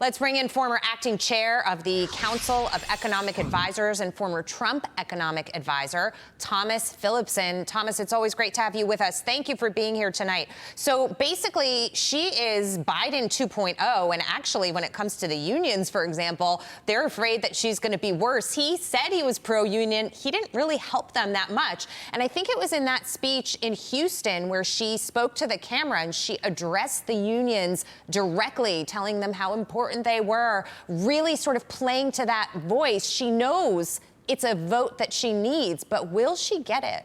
Let's bring in former acting chair of the Council of Economic Advisors and former Trump economic advisor, Tomas Philipson. Thomas, it's always great to have you with us. Thank you for being here tonight. So basically, she is Biden 2.0. And actually, when it comes to the unions, for example, they're afraid that she's going to be worse. He said he was pro-union. He didn't really help them that much. And I think it was in that speech in Houston where she spoke to the camera and she addressed the unions directly, telling them how important they were, really sort of playing to that voice. She knows it's a vote that she needs, but will she get it?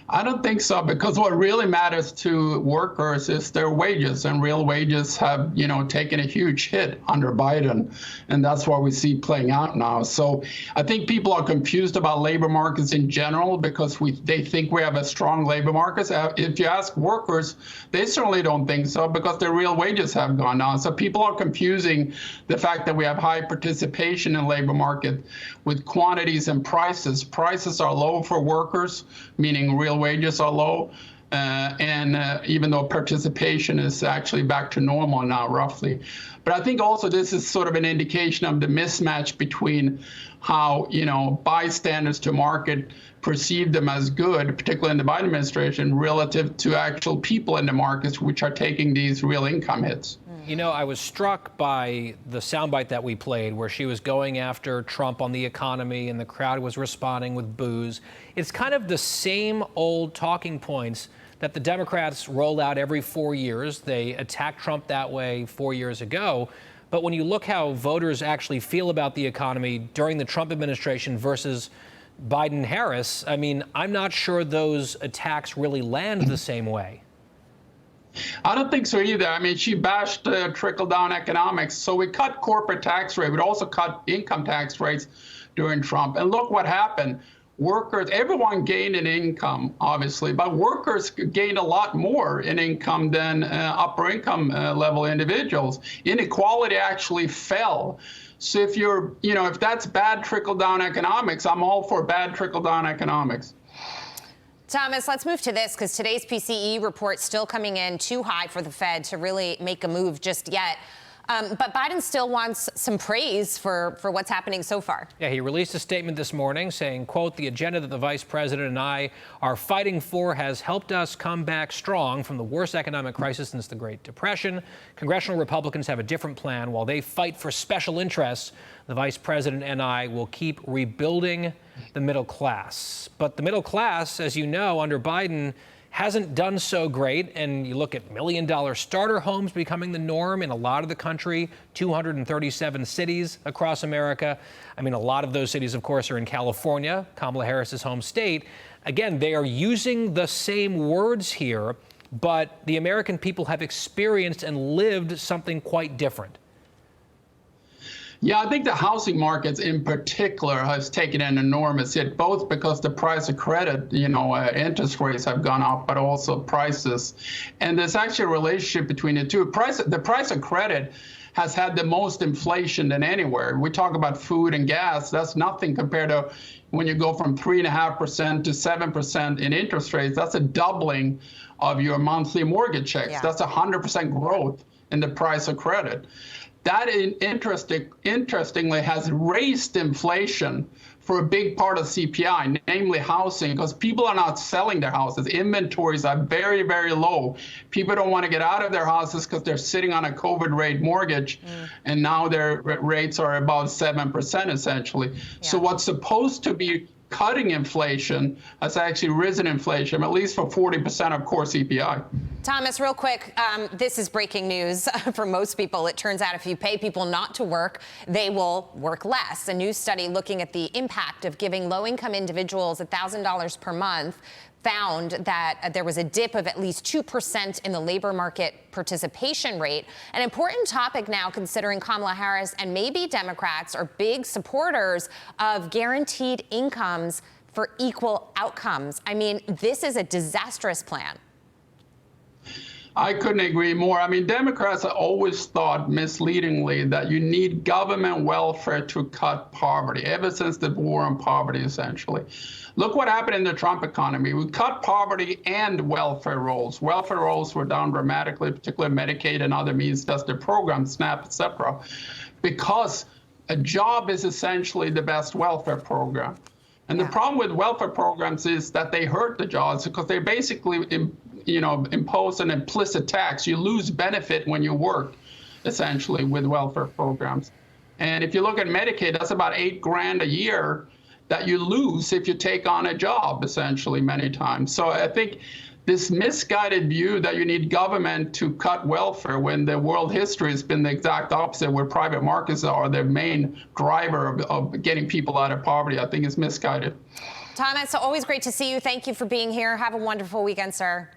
I don't think so, because what really matters to workers is their wages, and real wages have, taken a huge hit under Biden, and that's what we see playing out now. So I think people are confused about labor markets in general because they think we have a strong labor market. If you ask workers, they certainly don't think so because their real wages have gone down. So people are confusing the fact that we have high participation in labor market with quantities and prices. Prices are low for workers, meaning real wages are low, and even though participation is actually back to normal now, roughly. But I think also this is sort of an indication of the mismatch between how, bystanders to market perceive them as good, particularly in the Biden administration, relative to actual people in the markets which are taking these real income hits. I was struck by the soundbite that we played where she was going after Trump on the economy and the crowd was responding with boos. It's kind of the same old talking points that the Democrats roll out every 4 years. They attacked Trump that way 4 years ago. But when you look how voters actually feel about the economy during the Trump administration versus Biden-Harris, I'm not sure those attacks really land the same way. I don't think so either. She bashed trickle-down economics. So we cut corporate tax rate. We'd also cut income tax rates during Trump. And look what happened. Workers, everyone gained in income, obviously, but workers gained a lot more in income than upper income level individuals. Inequality actually fell. So if that's bad trickle-down economics, I'm all for bad trickle-down economics. Thomas, let's move to this because today's PCE report still coming in too high for the Fed to really make a move just yet. But Biden still wants some praise for what's happening so far. Yeah, he released a statement this morning saying, quote, "The agenda that the vice president and I are fighting for has helped us come back strong from the worst economic crisis since the Great Depression. Congressional Republicans have a different plan. While they fight for special interests, the vice president and I will keep rebuilding the middle class." But the middle class, as you know, under Biden, hasn't done so great. And you look at million-dollar starter homes becoming the norm in a lot of the country, 237 cities across America. A lot of those cities, of course, are in California, Kamala Harris's home state. Again, they are using the same words here, but the American people have experienced and lived something quite different. Yeah, I think the housing markets in particular has taken an enormous hit, both because the price of credit, interest rates have gone up, but also prices. And there's actually a relationship between the two. The price of credit has had the most inflation than anywhere. We talk about food and gas. That's nothing compared to when you go from 3.5% to 7% in interest rates. That's a doubling of your monthly mortgage checks. Yeah. That's 100% growth in the price of credit. That interestingly has raised inflation for a big part of CPI, namely housing, because people are not selling their houses. Inventories are very, very low. People don't want to get out of their houses because they're sitting on a COVID rate mortgage, and now their rates are above 7% essentially. Yeah. So what's supposed to be cutting inflation has actually risen inflation, at least for 40% of core CPI. Thomas, real quick, this is breaking news for most people. It turns out if you pay people not to work, they will work less. A new study looking at the impact of giving low-income individuals $1,000 per month found that there was a dip of at least 2% in the labor market participation rate. An important topic now, considering Kamala Harris and maybe Democrats are big supporters of guaranteed incomes for equal outcomes. This is a disastrous plan. I couldn't agree more. I mean, Democrats have always thought misleadingly that you need government welfare to cut poverty, ever since the war on poverty, essentially. Look what happened in the Trump economy. We cut poverty and welfare rolls. Welfare rolls were down dramatically, particularly Medicaid and other means-tested programs, SNAP, et cetera, because a job is essentially the best welfare program. And the problem with welfare programs is that they hurt the jobs because they basically impose an implicit tax. You lose benefit when you work, essentially, with welfare programs. And if you look at Medicaid, that's about $8 grand a year that you lose if you take on a job, essentially, many times. So I think this misguided view that you need government to cut welfare when the world history has been the exact opposite, where private markets are the main driver of getting people out of poverty, I think is misguided. Thomas, always great to see you. Thank you for being here. Have a wonderful weekend, sir.